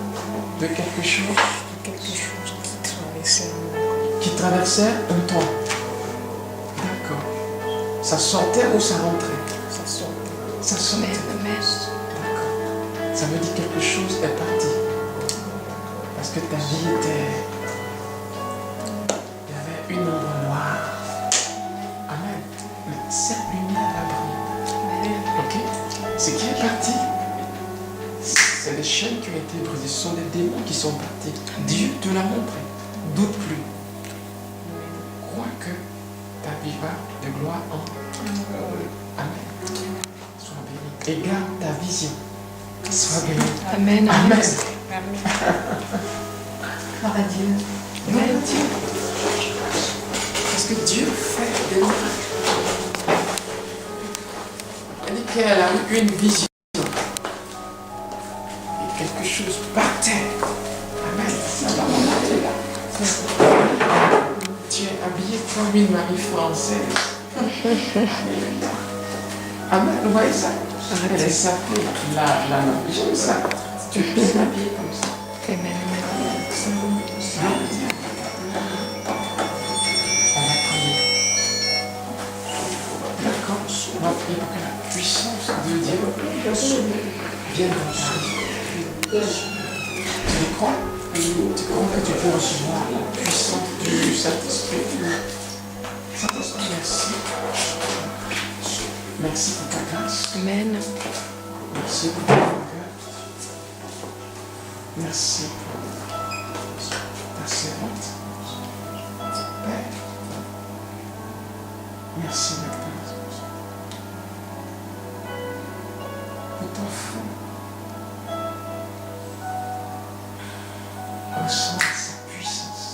de quelque chose qui traversait un temps. D'accord. Ça sortait ou ça rentrait? Ça sortait. D'accord. Ça veut dire quelque chose est parti. Parce que ta vie était... Il y avait une ombre noire. Amen. Mais cette lumière a brillé. Ok? Ce qui est parti, c'est les chaînes qui ont été brisées. Ce sont les démons qui sont partis. Dieu te l'a montré. Doute plus. Crois que ta vie va de gloire en... Amen. Sois béni. Et garde ta vision. Sois béni. Amen. Amen. Gloire à Dieu. Gloire à Dieu. Parce que Dieu fait des miracles. Elle dit qu'elle a eu une vision. Et quelque chose battait. Amen. Ça va remonter là. Tu es habillée comme une Marie française. Alléluia. Amen. Vous voyez ça? Elle est sapée. La j'aime ça. Tu es bien habillée comme ça. Amen. On va prier. D'accord? On va prier pour que la puissance de Dieu vienne dans ta vie. Tu crois? Tu crois que tu peux recevoir la puissance du Saint-Esprit? Saint-Esprit, merci. Merci pour ta grâce. Amen. Merci pour ta faveur. Merci pour ta servante. Père, merci maintenant pour ton feu. Reçois sa puissance.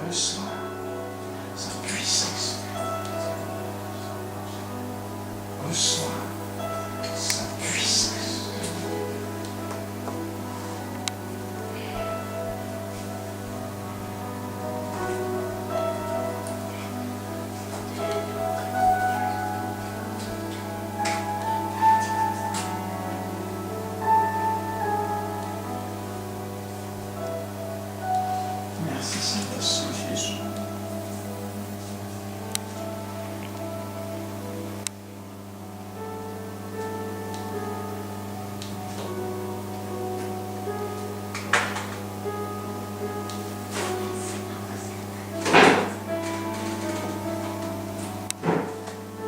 Reçois sa puissance. Reçois sa puissance. Merci Saint-Esprit Jésus.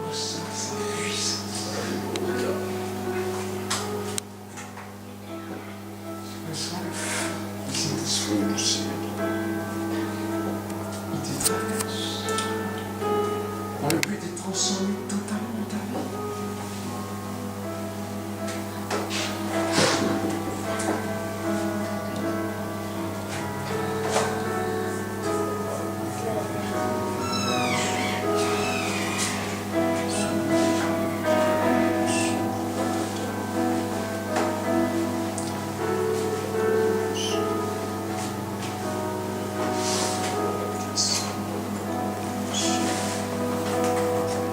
Reçois sa puissance. Reçois le feu du Saint-Esprit du Seigneur. Il te traverse dans le but de transformer totalement ta vie.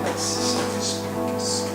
Merci Saint-Esprit.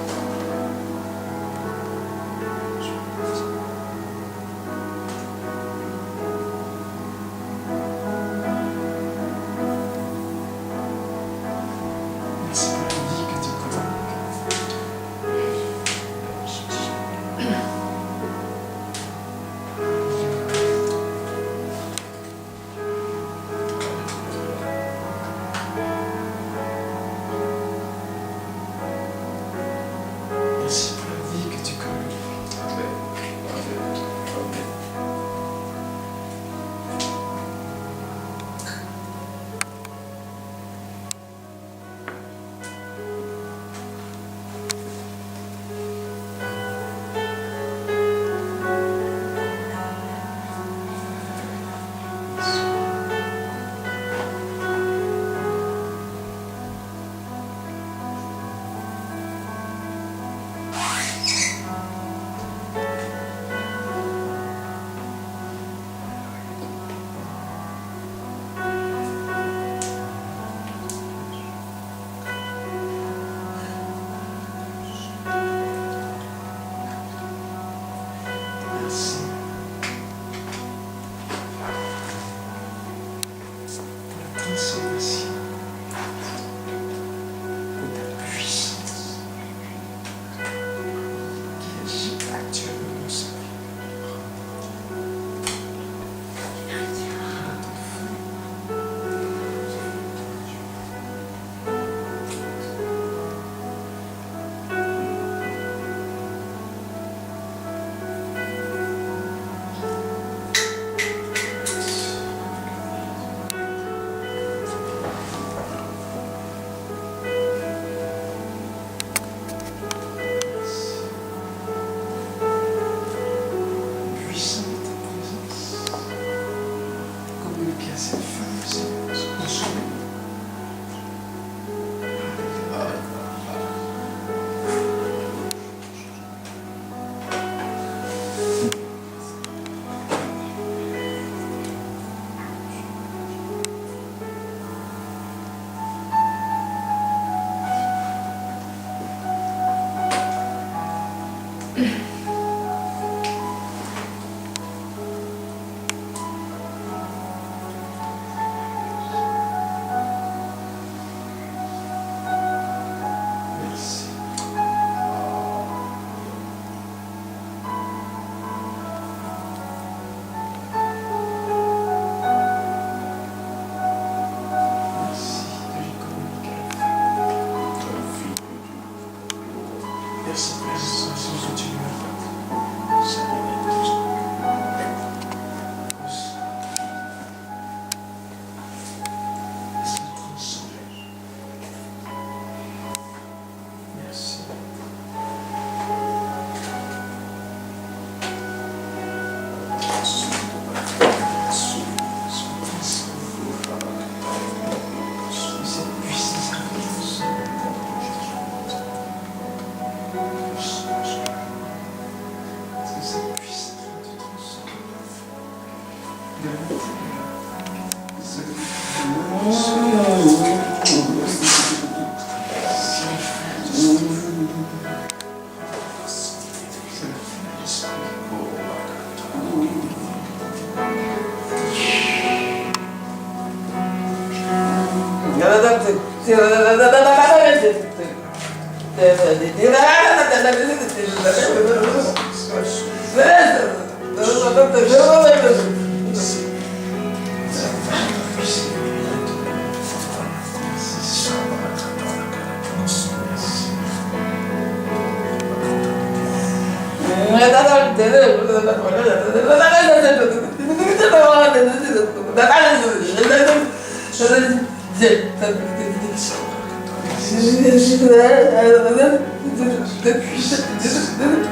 Merci pour les instructions que tu lui as Merci. Cette puissance. Cette puissance te transforme.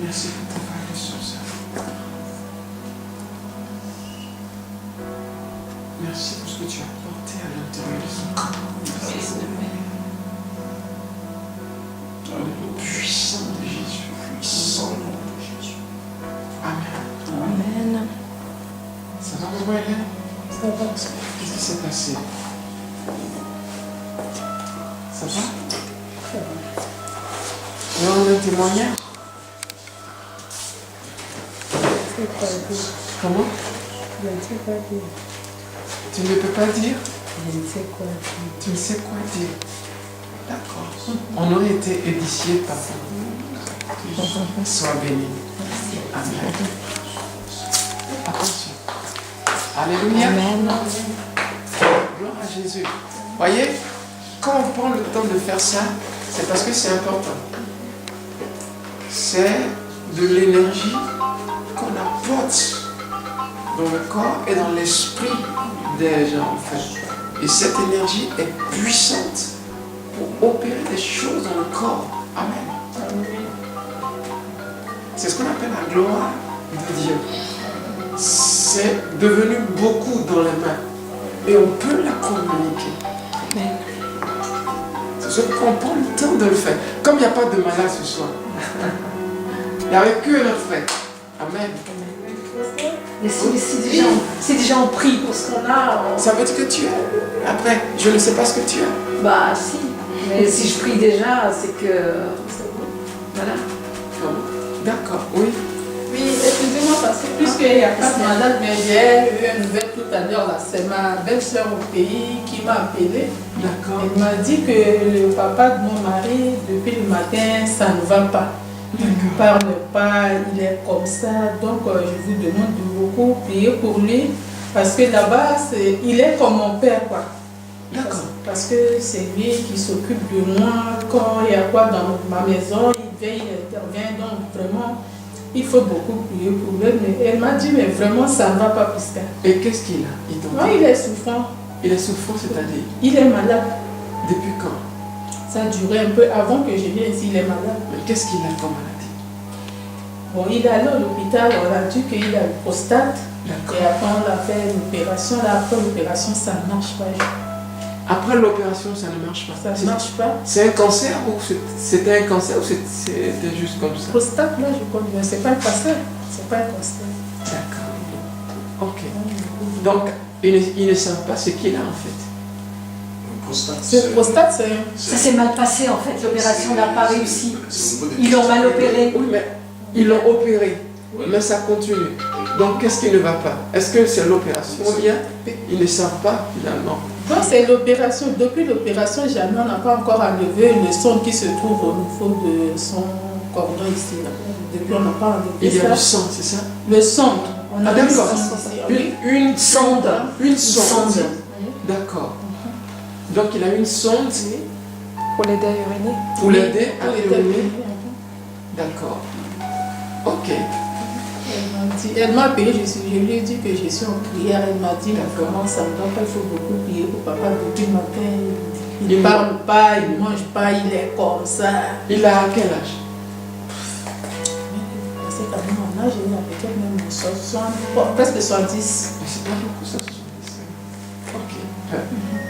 Merci pour ta parole, Merci pour ce que tu as porté à l'intérieur de son corps. Dans le nom puissant de Jésus, puissant nom de Jésus. Amen. Amen. Ça va, maman Hélène? Ça va. Qu'est-ce qui s'est passé? Ça va? Ça va. Et on a un témoignage? Comment? Je ne sais pas dire. Tu ne peux pas dire? Je ne sais quoi dire. Tu ne sais quoi dire? D'accord. On aurait été édifiés par ça. Sois béni. Amen. Attention. Alléluia. Amen. Gloire à Jésus. Voyez, quand on prend le temps de faire ça, c'est parce que c'est important. C'est de l'énergie qu'on apporte dans le corps et dans l'esprit des gens, en fait. Et cette énergie est puissante pour opérer des choses dans le corps. Amen. C'est ce qu'on appelle la gloire de Dieu. C'est devenu beaucoup dans les mains. Et on peut la communiquer. Amen. C'est ce qu'on prend le temps de le faire. Comme il n'y a pas de malade ce soir. Il n'y avait que notre frère. Amen. Mais si déjà on prie pour ce qu'on a, Ça veut dire que tu es. Après, je ne sais pas ce que tu as. bah si. Mais si je prie déjà, c'est que voilà. D'accord, oui. Oui, excusez-moi parce que puisqu'il n'y a pas de malade, mais j'ai eu une nouvelle tout à l'heure là, c'est ma belle-sœur au pays qui m'a appelé. D'accord. Elle m'a dit que le papa de mon mari, depuis le matin, ça ne va pas. Il ne parle pas, il est comme ça. Donc, je vous demande de beaucoup prier pour lui. Parce que là-bas, il est comme mon père, quoi. D'accord. Parce que c'est lui qui s'occupe de moi. Quand il y a quoi dans ma maison, il veille, il intervient. Donc, vraiment, il faut beaucoup prier pour lui. Mais elle m'a dit, mais vraiment, ça ne va pas, Prisca. Et qu'est-ce qu'il a? Il t'en Non, dit? il est souffrant. Il est souffrant, c'est-à-dire? Il est malade. Depuis quand? Ça a duré un peu avant que je vienne ici, il est malade. Mais qu'est-ce qu'il a comme maladie? Bon, il est allé à l'hôpital, on a dit qu'il a une prostate. D'accord. Et après, on a fait une opération. Là, après l'opération, ça ne marche pas. Après l'opération, ça ne marche pas. Ça ne marche pas. C'est un cancer ou c'était un cancer ou c'était juste comme ça? Prostate, là, je connais. Mais c'est pas un cancer. C'est pas un cancer. D'accord. Ok. Donc, ils ne savent pas ce qu'il a en fait. C'est prostate, c'est Ça s'est mal passé en fait, l'opération n'a pas réussi. Ils l'ont mal opéré. Oui, mais ils l'ont opéré. Mais ça continue. Donc, qu'est-ce qui ne va pas? Est-ce que c'est l'opération ou bien ils ne savent pas finalement? donc c'est l'opération. Depuis l'opération, jamais on n'a pas encore enlevé le sonde qui se trouve au niveau de son cordon ici. Là. Depuis, on n'a pas enlevé Il y a ça. du sang, c'est ça? Le sonde. On a Ah, mis le d'accord. sonde ici. Oui. Une sonde. Une sonde. sonde. D'accord. Donc, il a une sonde Pour l'aider à uriner. pour l'aider à Pour les uriner. terminer. D'accord. Ok. Elle m'a appelé, je lui ai dit que je suis en prière. Elle m'a dit, mais D'accord. vraiment, ça me donne pas, il faut beaucoup prier pour papa. Depuis le matin, il Il ne parle pas, il ne mange pas, il est comme ça. Il a quel âge? C'est quand même mon âge, il a peut-être même 60, bon, presque 70. Mais c'est pas beaucoup ça, 75. Ok.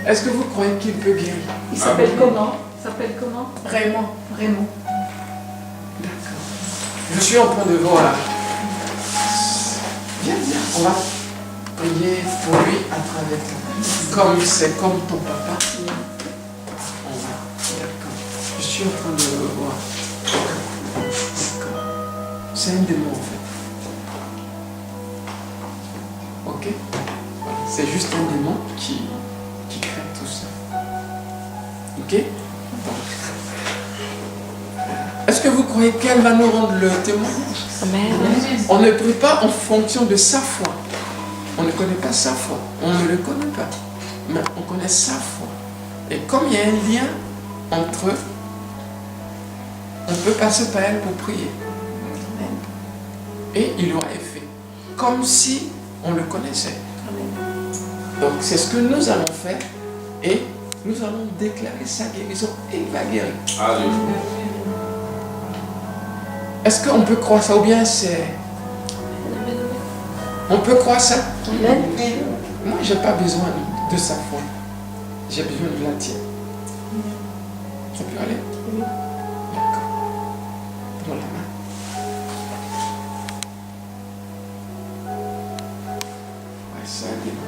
Est-ce que vous croyez qu'il peut guérir? Il s'appelle comment? Il s'appelle comment? Vraiment. Raymond. D'accord. Je suis en train de voir. Viens, on va prier pour lui à travers toi. Comme c'est comme ton papa. On va. D'accord. Je suis en train de le voir. D'accord. C'est un démon en fait. Ok? Voilà. C'est juste un démon qui crée tout ça. Ok? Donc. Est-ce que vous croyez qu'elle va nous rendre le témoignage? Amen. On ne prie pas en fonction de sa foi. On ne connaît pas sa foi. On ne le connaît pas. Mais on connaît sa foi. Et comme il y a un lien entre eux, on peut passer par elle pour prier. Et il aura effet. Comme si on le connaissait. Donc c'est ce que nous allons faire. Et nous allons déclarer sa guérison. Et il va guérir. Alléluia. Est-ce qu'on peut croire ça ou bien c'est... On peut croire ça? Amen. Moi, j'ai pas besoin de sa foi. J'ai besoin de la tienne. Ça peut aller? Oui. D'accord. Prends la main. Ouais, c'est un démon.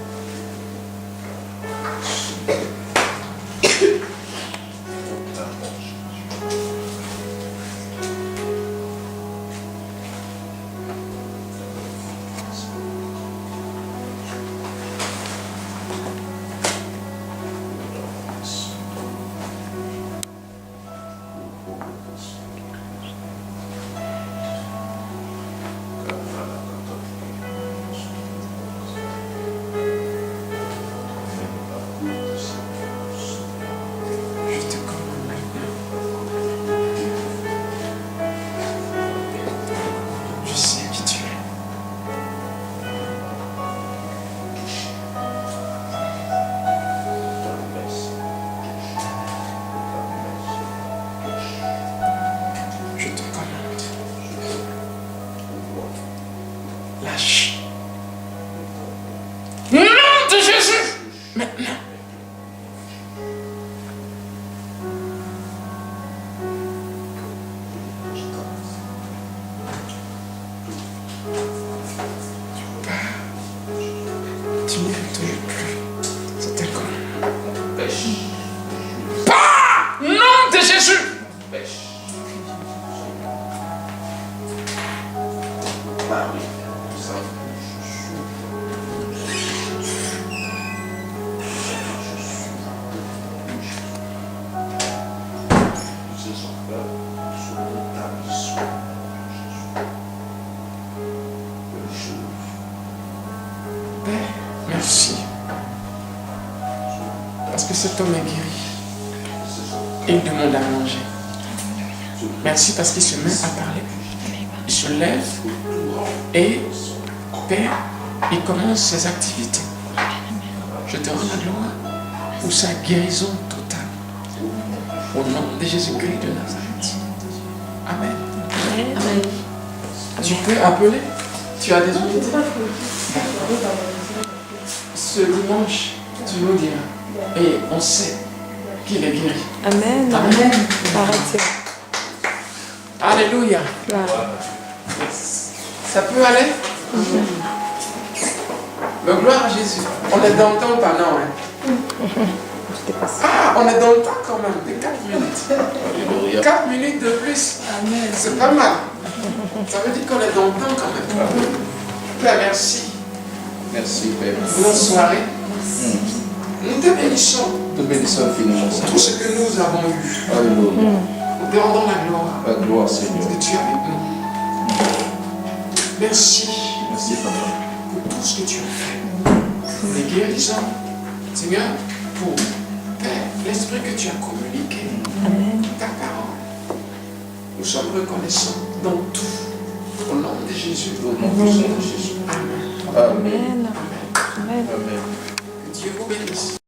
Je te commande maintenant. Je sais qui tu es. Je te commande. Lâche. Nom de Jésus. Maintenant. Tu n'y retournes plus. C'est un commandement. Pêche. Nom de Jésus. Pêche. Ces enfants sont établis parce que cet homme est guéri. Et il demande à manger. Merci parce qu'il se met à parler. Il se lève et, Père, il commence ses activités. Je te rends la gloire pour sa guérison totale. Au nom de Jésus-Christ de Nazareth. Amen. Amen. Tu peux appeler? Tu as des unités? Ce dimanche, tu nous diras. Et on sait qu'il est guéri. Amen. Amen. Arrêtez. Alléluia. Voilà. Ça peut aller? Mais gloire à Jésus. On est dans le temps pas non, hein? Ah, on est dans le temps quand même, de 4 minutes. 4 minutes de plus. C'est pas mal. Ça veut dire qu'on est dans le temps quand même. Père, merci. Merci, Père. Bonne soirée. Nous te bénissons Te bénissons infiniment, pour tout ce que nous avons eu. Alléluia. Nous te rendons la gloire La gloire, Seigneur. que tu es avec nous. Merci Merci, Papa. pour tout ce que tu as fait. Les guérisons, Seigneur, pour Père, l'esprit que tu as communiqué, ta parole. Nous sommes reconnaissants dans tout. Au nom de Jésus. Au nom puissant de Jésus. Amen. Amen. Amen. Amen. Amen. Amen. Que Dieu vous bénisse.